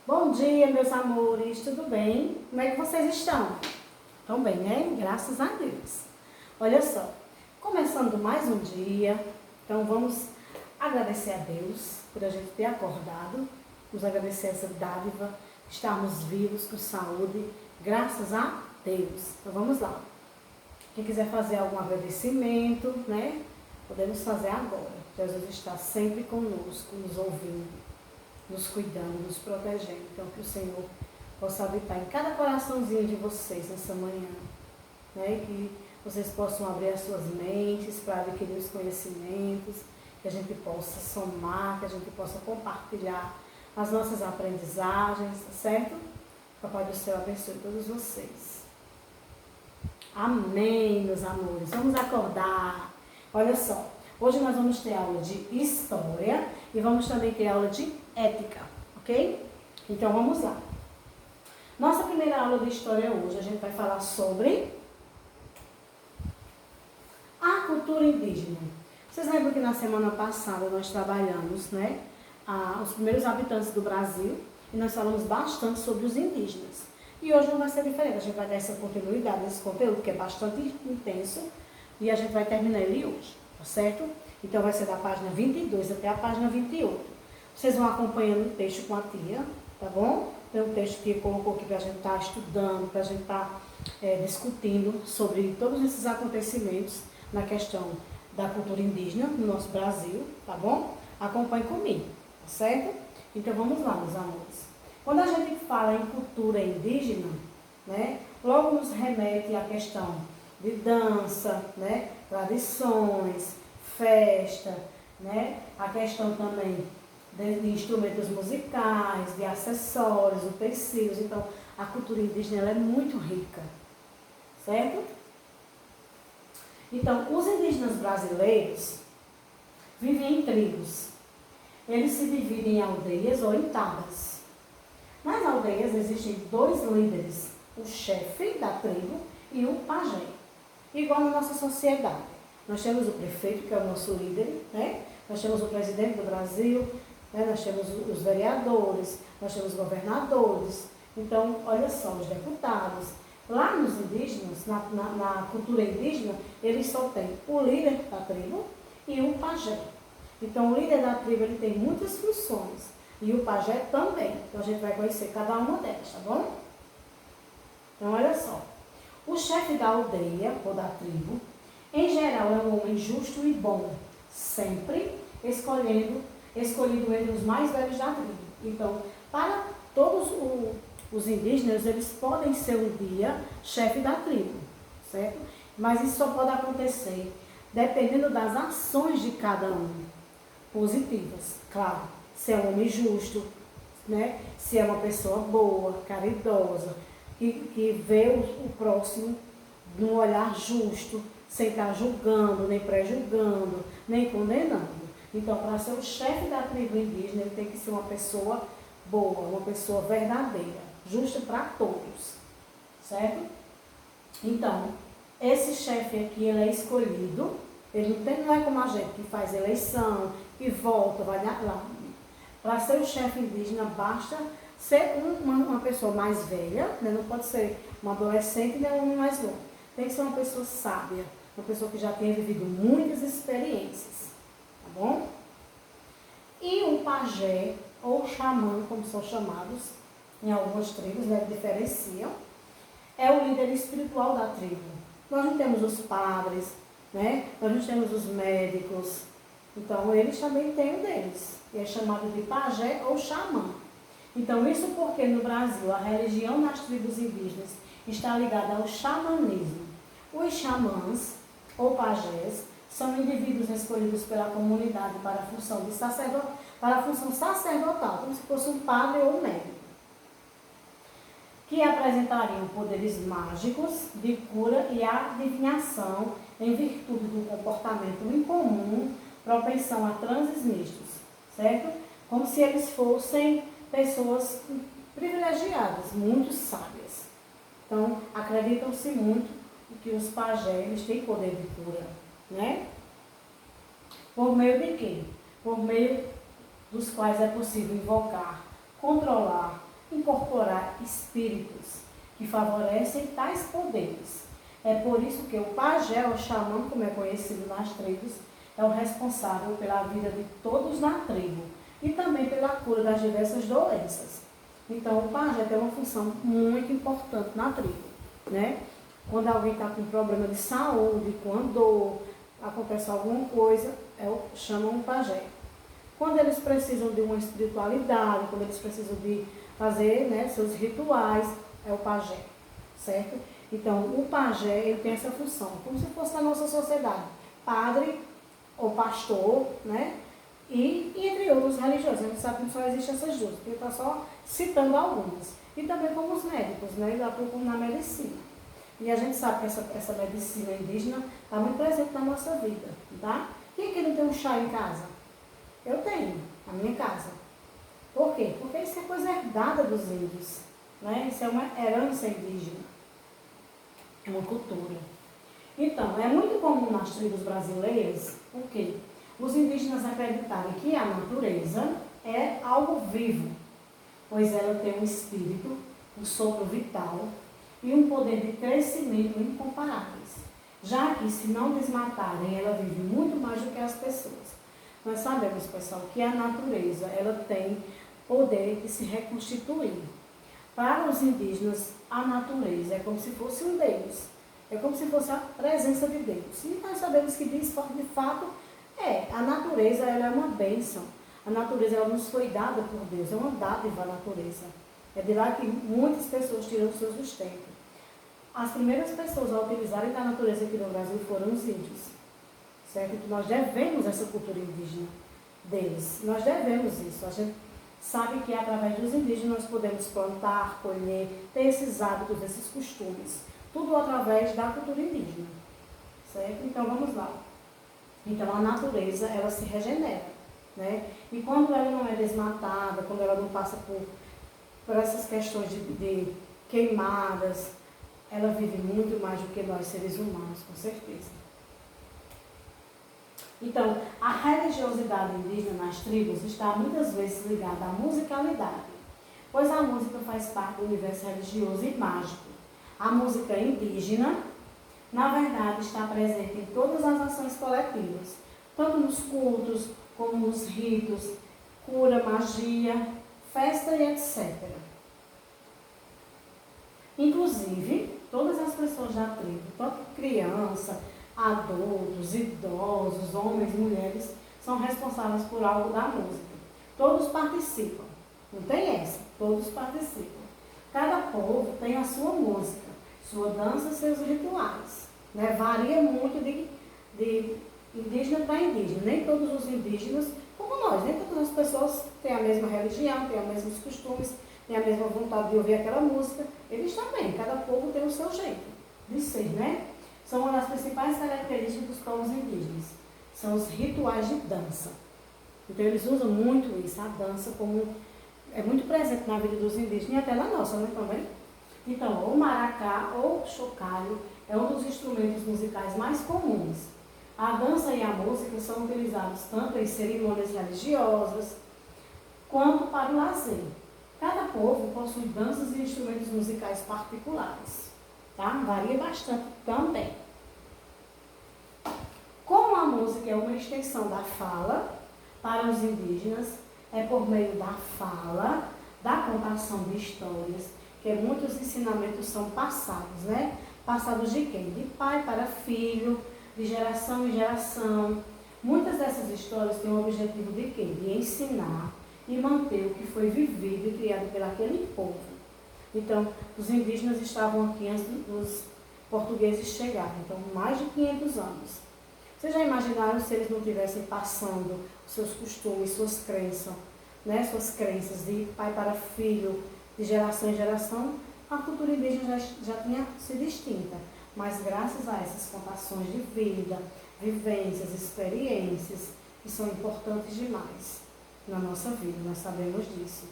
Bom dia, meus amores, tudo bem? Como é que vocês estão? Estão bem, né? Graças a Deus. Olha só, começando mais um dia, então vamos agradecer a Deus por a gente ter acordado, nos agradecer essa dádiva, estarmos vivos com saúde, graças a Deus. Então vamos lá. Quem quiser fazer algum agradecimento, né? Podemos fazer agora. Jesus está sempre conosco, nos ouvindo, nos cuidando, nos protegendo. Então, que o Senhor possa habitar em cada coraçãozinho de vocês nessa manhã, né? Que vocês possam abrir as suas mentes para adquirir os conhecimentos, que a gente possa somar, que a gente possa compartilhar as nossas aprendizagens, certo? Papai do céu abençoe todos vocês. Amém, meus amores. Vamos acordar. Olha só, hoje nós vamos ter aula de história e vamos também ter aula de ética, ok? Então vamos lá. Nossa primeira aula de história hoje, a gente vai falar sobre a cultura indígena. Vocês lembram que na semana passada nós trabalhamos, né, os primeiros habitantes do Brasil e nós falamos bastante sobre os indígenas. E hoje não vai ser diferente, a gente vai dar essa continuidade, esse conteúdo que é bastante intenso e a gente vai terminar ele hoje, tá certo? Então vai ser da página 22 até a página 28. Vocês vão acompanhando o texto com a tia, tá bom? Tem um texto que colocou aqui para a gente estar estudando, para a gente estar discutindo sobre todos esses acontecimentos na questão da cultura indígena no nosso Brasil, tá bom? Acompanhe comigo, tá certo? Então vamos lá, meus amores. Quando a gente fala em cultura indígena, né, logo nos remete à questão de dança, né, tradições, festa, né, a questão também de instrumentos musicais, de acessórios, utensílios. Então, a cultura indígena ela é muito rica, certo? Então, os indígenas brasileiros vivem em tribos. Eles se dividem em aldeias ou em tabas. Nas aldeias existem dois líderes, o chefe da tribo e o pajé. Igual na nossa sociedade. Nós temos o prefeito, que é o nosso líder, né? Nós temos o presidente do Brasil, né? Nós temos os vereadores, nós temos os governadores. Então, olha só, os deputados. Lá nos indígenas, na cultura indígena, eles só têm o líder da tribo e o pajé. Então, o líder da tribo ele tem muitas funções. E o pajé também. Então, a gente vai conhecer cada uma delas, tá bom? Então, olha só. O chefe da aldeia, ou da tribo, em geral é um homem justo e bom, sempre escolhido entre os mais velhos da tribo. Então, para todos os indígenas, eles podem ser um dia chefe da tribo, certo? Mas isso só pode acontecer dependendo das ações de cada um, positivas, claro. Se é um homem justo, né? Se é uma pessoa boa, caridosa, que vê o próximo de um olhar justo, sem estar julgando, nem pré-julgando, nem condenando. Então, para ser o chefe da tribo indígena, ele tem que ser uma pessoa boa, uma pessoa verdadeira, justa para todos, certo? Então, esse chefe aqui, ele é escolhido, ele não é como a gente que faz eleição, que volta, vai lá. Para ser o chefe indígena, basta ser uma pessoa mais velha, né? Não pode ser uma adolescente nem um homem mais novo. Tem que ser uma pessoa sábia, uma pessoa que já tenha vivido muitas experiências, tá bom? E o pajé, ou xamã, como são chamados, em algumas tribos, né, diferenciam, é o líder espiritual da tribo. Nós não temos os padres, né? Nós não temos os médicos, então eles também têm um deles, e é chamado de pajé ou xamã. Então isso porque no Brasil a religião nas tribos indígenas está ligada ao xamanismo. Os xamãs ou pajés são indivíduos escolhidos pela comunidade para a função sacerdotal, como se fosse um padre ou um médico, que apresentariam poderes mágicos de cura e adivinhação em virtude do comportamento incomum, propensão a transes mistos, certo? Como se eles fossem pessoas privilegiadas, muito sábias. Então, acreditam-se muito que os pajés têm poder de cura, né? Por meio de quê? Por meio dos quais é possível invocar, controlar, incorporar espíritos que favorecem tais poderes. É por isso que o pajé, o xamã, como é conhecido nas tribos, é o responsável pela vida de todos na tribo e também pela cura das diversas doenças. Então, o pajé tem uma função muito importante na tribo, né? Quando alguém está com problema de saúde, com dor, acontece alguma coisa, chamam o pajé. Quando eles precisam de uma espiritualidade, quando eles precisam de fazer, né, seus rituais, é o pajé, certo? Então, o pajé, ele tem essa função, como se fosse na nossa sociedade, padre ou pastor, né? E entre outros religiosos. A gente sabe que só existem essas duas, porque está só citando algumas. E também como os médicos, né? Eles atuam na medicina. E a gente sabe que essa medicina indígena está muito presente na nossa vida, tá? Quem aqui não tem um chá em casa? Eu tenho, na minha casa. Por quê? Porque isso é coisa herdada dos índios, né? Isso é uma herança indígena. É uma cultura. Então, é muito comum nas tribos brasileiras, o quê? Os indígenas acreditarem que a natureza é algo vivo, pois ela tem um espírito, um sopro vital e um poder de crescimento incomparáveis. Já que, se não desmatarem, ela vive muito mais do que as pessoas. Nós sabemos, pessoal, que a natureza ela tem poder de se reconstituir. Para os indígenas, a natureza é como se fosse um Deus. É como se fosse a presença de Deus. E nós sabemos que, de fato, a natureza ela é uma bênção. A natureza ela nos foi dada por Deus, é uma dádiva a natureza. É de lá que muitas pessoas tiram o seu sustento. As primeiras pessoas a utilizarem da natureza aqui no Brasil foram os índios. Certo? Que nós devemos essa cultura indígena deles. Nós devemos isso. A gente sabe que através dos indígenas nós podemos plantar, colher, ter esses hábitos, esses costumes. Tudo através da cultura indígena. Certo? Então vamos lá. Então a natureza, ela se regenera, né? E quando ela não é desmatada, quando ela não passa por essas questões de queimadas, ela vive muito mais do que nós seres humanos, com certeza. Então, a religiosidade indígena nas tribos está muitas vezes ligada à musicalidade, pois a música faz parte do universo religioso e mágico. A música indígena, na verdade, está presente em todas as ações coletivas, tanto nos cultos, como nos ritos, cura, magia, festa e etc. Inclusive, todas as pessoas da tribo, tanto criança, adultos, idosos, homens, mulheres, são responsáveis por algo da música. Todos participam, não tem essa, todos participam. Cada povo tem a sua música, sua dança, seus rituais. Né? Varia muito de indígena para indígena. Nem todos os indígenas, como nós, nem todas as pessoas têm a mesma religião, têm os mesmos costumes, têm a mesma vontade de ouvir aquela música. Eles também, cada povo tem o seu jeito de ser, né? São uma das principais características dos povos indígenas. São os rituais de dança. Então eles usam muito isso, a dança, como é muito presente na vida dos indígenas e até na nossa, né, também? Então, o maracá ou chocalho é um dos instrumentos musicais mais comuns. A dança e a música são utilizados tanto em cerimônias religiosas quanto para o lazer. Cada povo possui danças e instrumentos musicais particulares. Tá? Varia bastante também. Como a música é uma extensão da fala, para os indígenas, é por meio da fala, da contação de histórias, que muitos ensinamentos são passados, né? Passados de quem? De pai para filho, de geração em geração. Muitas dessas histórias têm o objetivo de quê? De ensinar e manter o que foi vivido e criado por aquele povo. Então, os indígenas estavam aqui antes dos portugueses chegarem, então mais de 500 anos. Vocês já imaginaram se eles não estivessem passando os seus costumes, suas crenças, né? Suas crenças de pai para filho, de geração em geração? A cultura indígena já tinha sido extinta, mas graças a essas contações de vida, vivências, experiências, que são importantes demais na nossa vida, nós sabemos disso.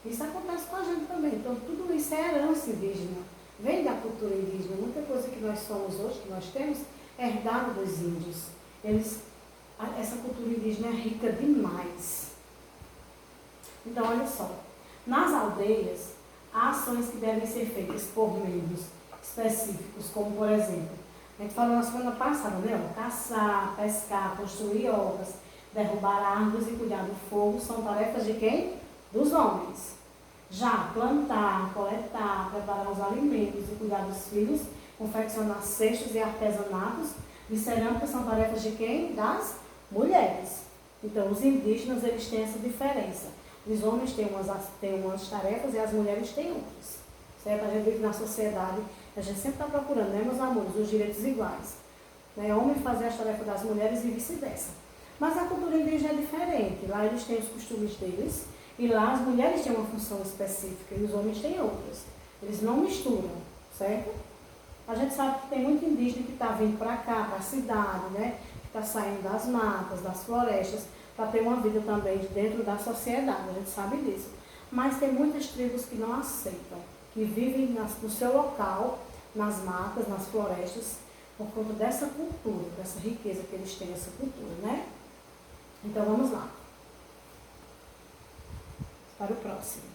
Isso acontece com a gente também. Então, tudo isso é herança indígena. Vem da cultura indígena. Muita coisa que nós somos hoje, que nós temos, é herdada dos índios. Essa cultura indígena é rica demais. Então, olha só. Nas aldeias, há ações que devem ser feitas por membros específicos, como por exemplo, a gente falou na semana passada, né? Caçar, pescar, construir obras, derrubar árvores e cuidar do fogo são tarefas de quem? Dos homens. Já plantar, coletar, preparar os alimentos e cuidar dos filhos, confeccionar cestos e artesanatos de cerâmica são tarefas de quem? Das mulheres. Então, os indígenas, eles têm essa diferença. Os homens têm umas tarefas e as mulheres têm outras. Certo? A gente vive na sociedade, a gente sempre está procurando, né, meus amores, os direitos iguais. Né? Homem fazer as tarefas das mulheres e vice-versa. Mas a cultura indígena é diferente. Lá eles têm os costumes deles e lá as mulheres têm uma função específica e os homens têm outras. Eles não misturam, certo? A gente sabe que tem muito indígena que está vindo para cá, para a cidade, né? Que está saindo das matas, das florestas, para ter uma vida também dentro da sociedade, a gente sabe disso. Mas tem muitas tribos que não aceitam, que vivem no seu local, nas matas, nas florestas, por conta dessa cultura, dessa riqueza que eles têm, essa cultura, né? Então vamos lá. Para o próximo.